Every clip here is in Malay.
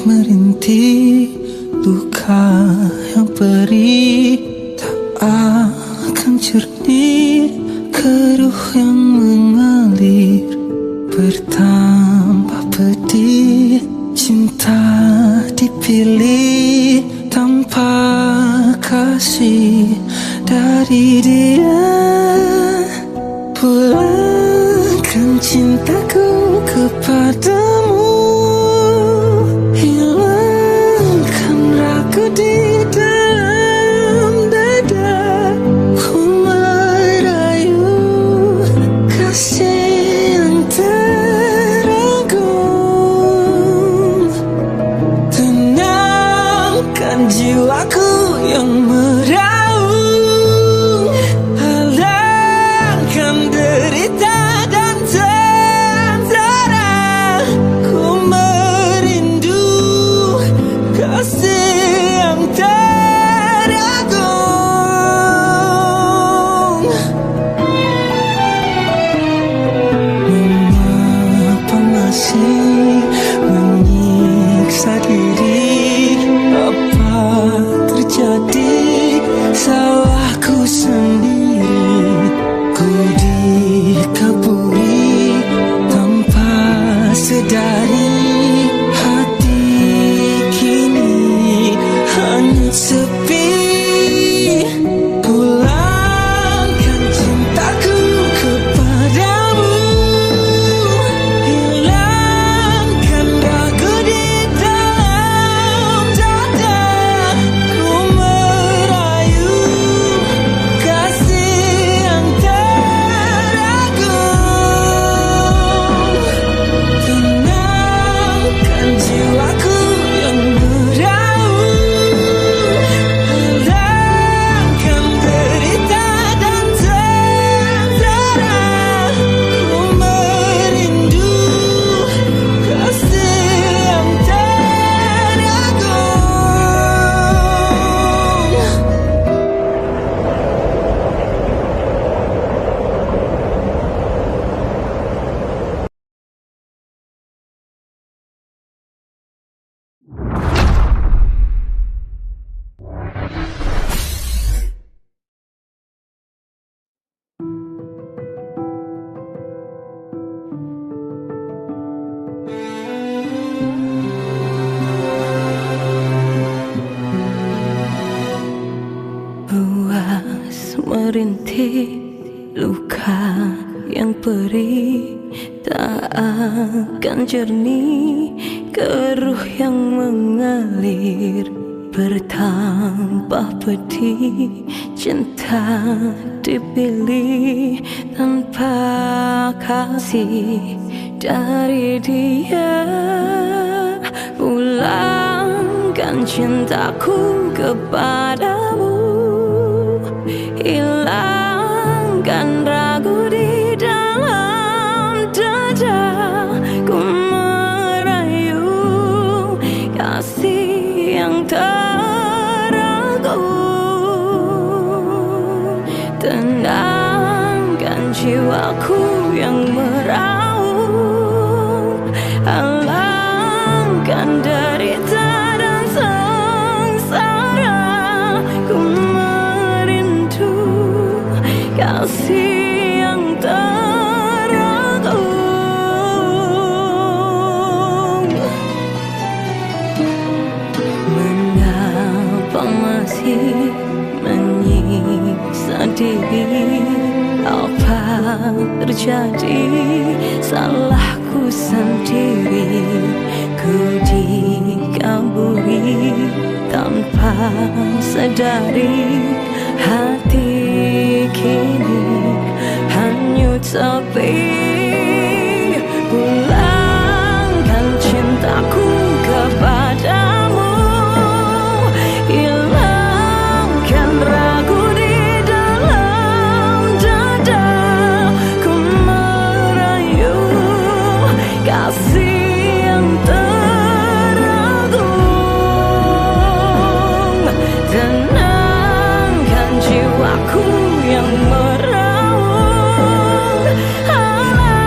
merintih, luka yang perih tak akan jernih, keruh yang mengalir bertambah pedih. Cinta dipilih tanpa kasih dari dia. Pulangkan cintaku kepadamu, hilangkan ragu di dalam dada. Ku merayu kasih yang teragung, tenangkan jiwaku yang meraung, halangkan derita dan sengsara. Ku merindu kasih yang teragung. Mengapa masih menyiksa diri? Apa terjadi? Salahku sendiri. Ku dikaburi tanpa sedari. Hati kini hanya sepi. Pulangkan cintaku kepadamu, hilangkan ragu di dalam dada. Ku merayu kasih yang teragung, tenangkan jiwaku yang meraung, halangkan derita dan sengsara. Ku merindu kasih yang teragung. Puas merintih, luka yang perih tak akan jernih, keruh yang mengalir bertambah pedih. Cinta dipilih tanpa kasih dari dia. Pulangkan cintaku kepadamu, hilangkan ragu di dalam dada. Ku merayu kasih yang teragung, tenangkan jiwaku yang meraung, halangkan derita dan sengsara. Ku merindu kasih yang teragung. Mengapa masih menyiksa diri? Apa terjadi? Salahku sendiri. Ku dikaburi tanpa sadari. Hati kini hanyut sepi. Pulangkan cintaku kepadamu, hilangkan ragu di dalam dada. Ku merayu kasih yang teragung, tenangkan jiwaku yang meraung, halangkan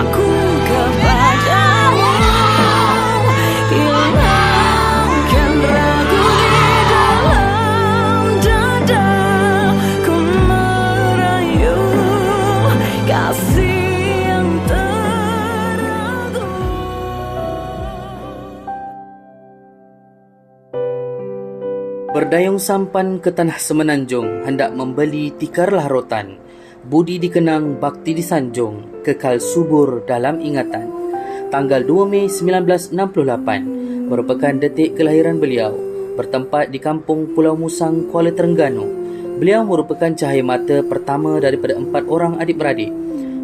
aku kepadamu. Hilangkan ragu di dalam dada, ku merayu kasih yang teragung. Berdayung sampan ke tanah semenanjung, hendak membeli tikarlah rotan. Budi dikenang, bakti disanjung, kekal subur dalam ingatan. Tanggal 2 Mei 1968 merupakan detik kelahiran beliau, bertempat di kampung Pulau Musang, Kuala Terengganu. Beliau merupakan cahaya mata pertama daripada 4 orang adik-beradik,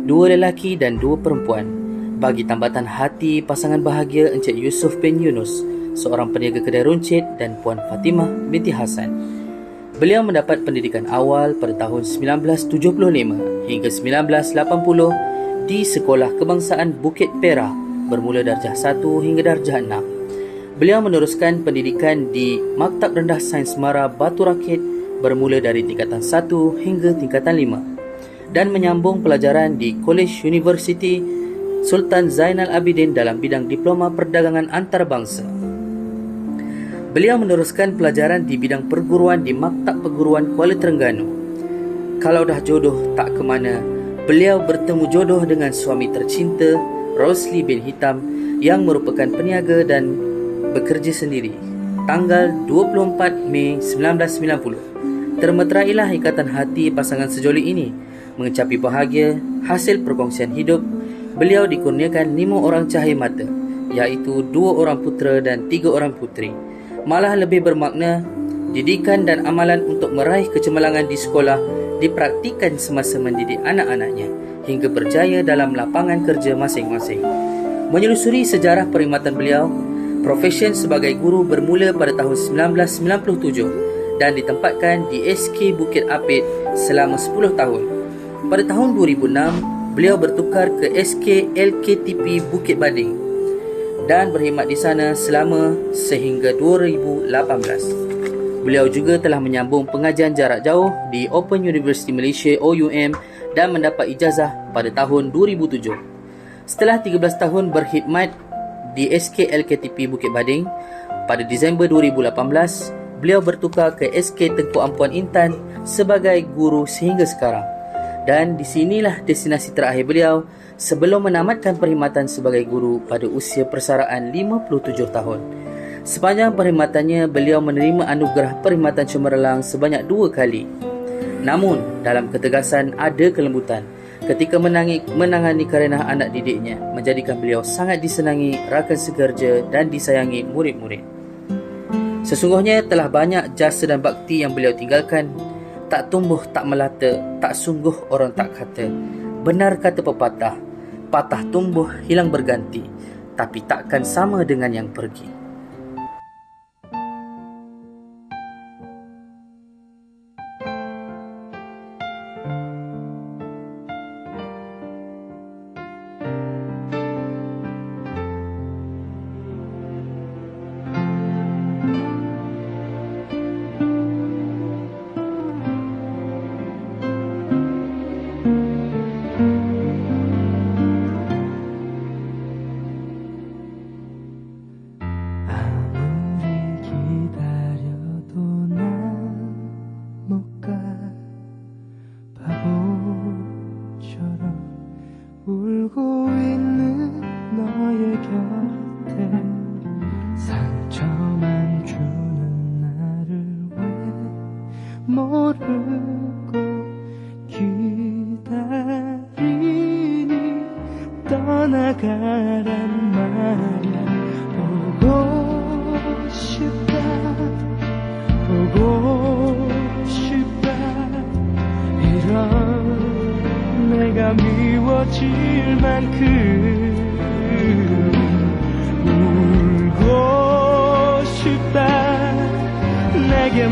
2 lelaki dan 2 perempuan. Bagi tambatan hati pasangan bahagia Encik Yusof bin Yunus, seorang peniaga kedai runcit, dan Puan Fatimah binti Hasan. Beliau mendapat pendidikan awal pada tahun 1975 hingga 1980 di Sekolah Kebangsaan Bukit Perak, bermula darjah 1 hingga darjah 6. Beliau meneruskan pendidikan di Maktab Rendah Sains Mara Batu Rakit bermula dari tingkatan 1 hingga tingkatan 5 dan menyambung pelajaran di College University Sultan Zainal Abidin dalam bidang Diploma Perdagangan Antarabangsa. Beliau meneruskan pelajaran di bidang perguruan di Maktab Perguruan Kuala Terengganu. Kalau dah jodoh tak ke mana, beliau bertemu jodoh dengan suami tercinta Rosli bin Hitam yang merupakan peniaga dan bekerja sendiri. Tanggal 24 Mei 1990, termeterailah ikatan hati pasangan sejoli ini. Mengecapi bahagia hasil perkongsian hidup, beliau dikurniakan 5 orang cahaya mata, iaitu 2 orang putera dan 3 orang puteri. Malah lebih bermakna, didikan dan amalan untuk meraih kecemerlangan di sekolah dipraktikan semasa mendidik anak-anaknya hingga berjaya dalam lapangan kerja masing-masing. Menyelusuri sejarah perkhidmatan beliau, profesion sebagai guru bermula pada tahun 1997 dan ditempatkan di SK Bukit Apit selama 10 tahun. Pada tahun 2006, beliau bertukar ke SK LKTP Bukit Bading dan berkhidmat di sana selama sehingga 2018. Beliau juga telah menyambung pengajian jarak jauh di Open University Malaysia OUM dan mendapat ijazah pada tahun 2007. Setelah 13 tahun berkhidmat di SK LKTP Bukit Bading, pada Disember 2018, beliau bertukar ke SK Tengku Ampuan Intan sebagai guru sehingga sekarang. Dan di sinilah destinasi terakhir beliau sebelum menamatkan perkhidmatan sebagai guru pada usia persaraan 57 tahun. Sepanjang perkhidmatannya, beliau menerima anugerah perkhidmatan cemerlang sebanyak 2 kali. Namun, dalam ketegasan ada kelembutan ketika menangani karenah anak didiknya, menjadikan beliau sangat disenangi rakan sekerja dan disayangi murid-murid. Sesungguhnya telah banyak jasa dan bakti yang beliau tinggalkan. Tak tumbuh, tak melata, tak sungguh orang tak kata. Benar kata pepatah, patah tumbuh, hilang berganti, tapi takkan sama dengan yang pergi. 울고 있는 너의 곁에 상처만 주는 나를 왜 모르고 기다리니 떠나가란 말야. 보고 싶다 보고 싶다 이런 내가 미워질 만큼 울고 싶다 내게